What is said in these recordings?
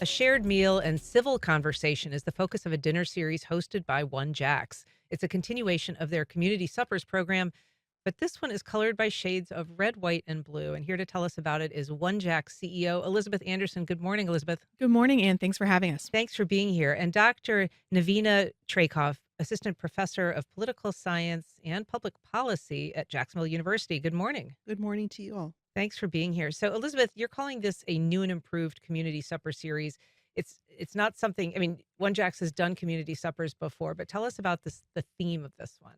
A shared meal and civil conversation is the focus of a dinner series hosted by OneJax. It's a continuation of their community suppers program, but this one is colored by shades of red, white, and blue. And here to tell us about it is OneJax CEO Elizabeth Andersen. Good morning, Elizabeth. Good morning, Anne. Thanks for having us. Thanks for being here. And Dr. Nevena Trajkov, Assistant Professor of Political Science and Public Policy at Jacksonville University. Good morning. Good morning to you all. Thanks for being here. So, Elizabeth, you're calling this a new and improved community supper series. It's not something. I mean, One Jacks has done community suppers before, but tell us about the theme of this one.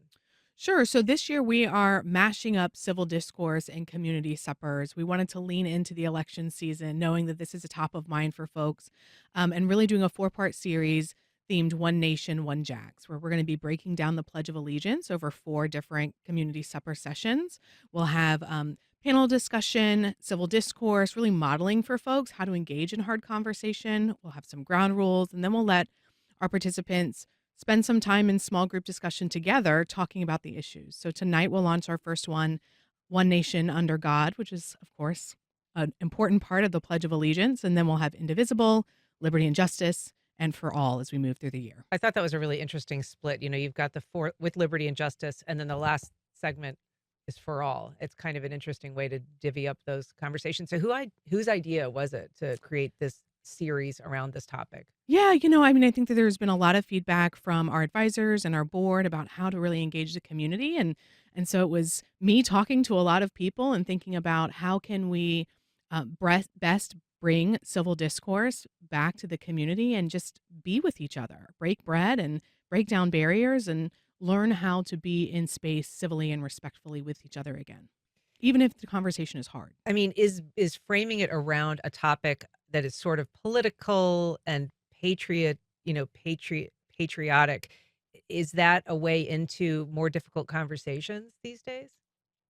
Sure. So this year we are mashing up civil discourse and community suppers. We wanted to lean into the election season, knowing that this is a top of mind for folks, and really doing a four-part series themed One Nation, One Jax, where we're going to be breaking down the Pledge of Allegiance over four different community supper sessions. We'll have panel discussion, civil discourse, really modeling for folks how to engage in hard conversation. We'll have some ground rules, and then we'll let our participants spend some time in small group discussion together talking about the issues. So tonight we'll launch our first one, One Nation Under God, which is, of course, an important part of the Pledge of Allegiance. And then we'll have Indivisible, Liberty and Justice, and For All as we move through the year. I thought that was a really interesting split. You know, you've got the four with liberty and justice, and then the last segment is for all. It's kind of an interesting way to divvy up those conversations. So, whose idea was it to create this series around this topic? Yeah, I think that there's been a lot of feedback from our advisors and our board about how to really engage the community, and so it was me talking to a lot of people and thinking about how can we best bring civil discourse back to the community and just be with each other, break bread and break down barriers and learn how to be in space civilly and respectfully with each other again, even if the conversation is hard. I mean, is framing it around a topic that is sort of political and patriot, patriotic, is that a way into more difficult conversations these days?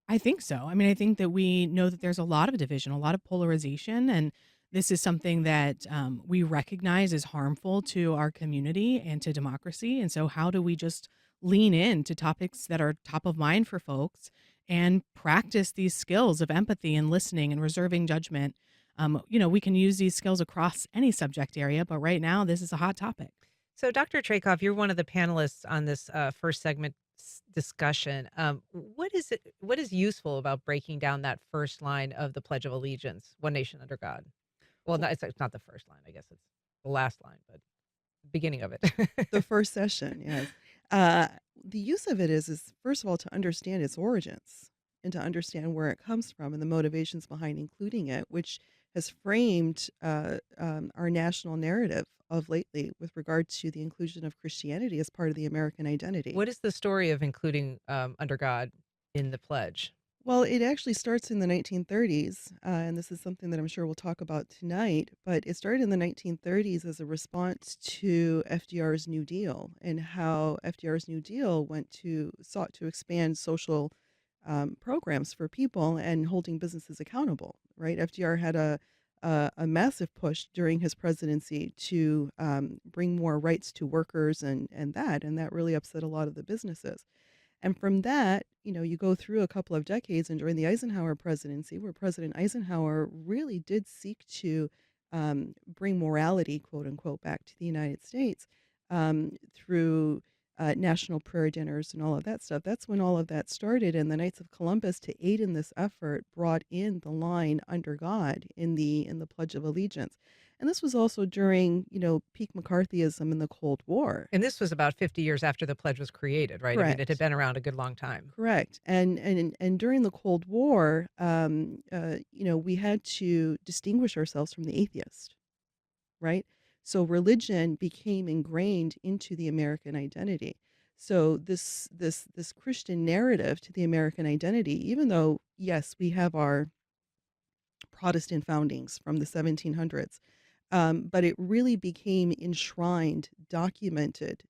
I think so. I think that we know that there's a lot of division, a lot of polarization, and this is something that we recognize is harmful to our community and to democracy. And so, how do we just lean into topics that are top of mind for folks and practice these skills of empathy and listening and reserving judgment? We can use these skills across any subject area, but right now, this is a hot topic. So, Dr. Trakoff, you're one of the panelists on this first segment discussion. What is it? What is useful about breaking down that first line of the Pledge of Allegiance, "One Nation under God"? Well, no, it's not the first line. I guess it's the last line, but beginning of it. The first session, yes. Uh, the use of it is first of all to understand its origins and to understand where it comes from and the motivations behind including it, which has framed our national narrative of lately with regard to the inclusion of Christianity as part of the American identity. What is the story of including under God in the pledge? Well, it actually starts in the 1930s, and this is something that I'm sure we'll talk about tonight. But it started in the 1930s as a response to FDR's New Deal and how FDR's New Deal sought to expand social programs for people and holding businesses accountable. Right? FDR had a massive push during his presidency to bring more rights to workers and that really upset a lot of the businesses. And from that, you go through a couple of decades and during the Eisenhower presidency, where President Eisenhower really did seek to bring morality, quote unquote, back to the United States through national prayer dinners and all of that stuff. That's when all of that started. And the Knights of Columbus, to aid in this effort, brought in the line "under God" in the Pledge of Allegiance. And this was also during, peak McCarthyism in the Cold War. And this was about 50 years after the pledge was created, right? I mean, it had Correct. been around a good long time. Correct. And during the Cold War, we had to distinguish ourselves from the atheist, right? So religion became ingrained into the American identity. So this Christian narrative to the American identity, even though yes, we have our Protestant foundings from the 1700s, but it really became enshrined, documented,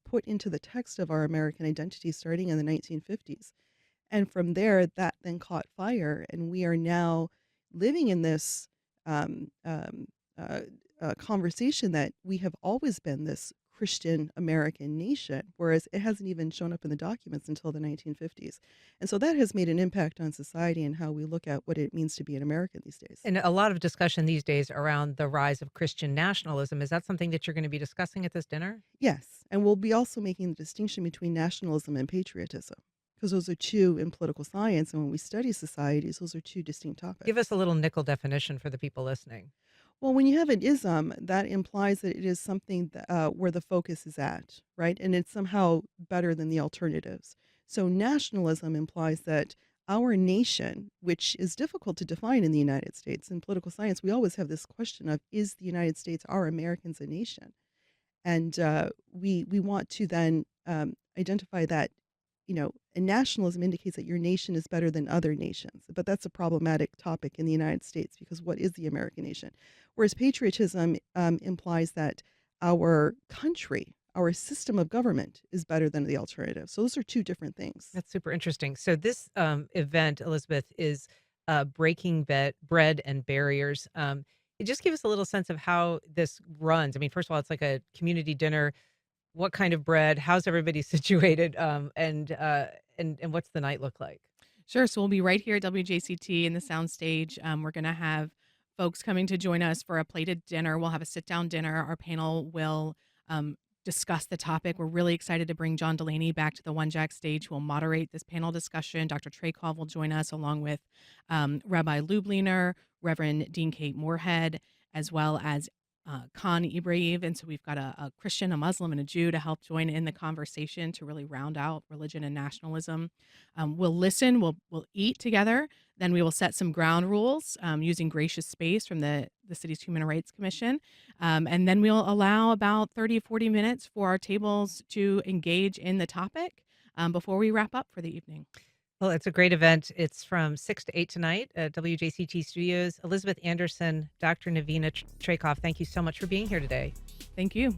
put into the text of our American identity starting in the 1950s. And from there, that then caught fire, and we are now living in this um, um, conversation that we have always been this Christian American nation, whereas it hasn't even shown up in the documents until the 1950s. And so that has made an impact on society and how we look at what it means to be an American these days. And a lot of discussion these days around the rise of Christian nationalism. Is that something that you're going to be discussing at this dinner? Yes, and we'll be also making the distinction between nationalism and patriotism, because those are two in political science, and when we study societies, those are two distinct Give us topics. a little nickel definition for the people listening. Well, when you have an ism, that implies that it is something that, where the focus is at, right? And it's somehow better than the alternatives. So nationalism implies that our nation, which is difficult to define in the United States, in political science, we always have this question of, is the United States, are Americans a nation? And we want to then identify that, and nationalism indicates that your nation is better than other nations. But that's a problematic topic in the United States because what is the American nation? Whereas patriotism implies that our country, our system of government is better than the alternative. So those are two different things. That's super interesting. So this event, Elizabeth, is breaking bread and barriers. Just give us a little sense of how this runs. I mean, first of all, it's like a community dinner. What kind of bread? How's everybody situated? And what's the night look like? Sure. So we'll be right here at WJCT in the soundstage. We're going to have folks coming to join us for a plated dinner. We'll have a sit down dinner. Our panel will um, discuss the topic. We're really excited to bring John Delaney back to the OneJax stage, who will moderate this panel discussion. Dr. Trajkov will join us along with Rabbi Lubliner, Reverend Dean Kate Moorhead, as well as Khan Ibrahim. And so we've got a Christian, a Muslim, and a Jew to help join in the conversation to really round out religion and nationalism. We'll listen, we'll eat together, then we will set some ground rules using gracious space from the city's Human Rights Commission. And then we'll allow about 30, 40 minutes for our tables to engage in the topic before we wrap up for the evening. Well, it's a great event. It's from 6 to 8 tonight at WJCT Studios. Elizabeth Andersen, Dr. Nevena Trajkov, thank you so much for being here today. Thank you.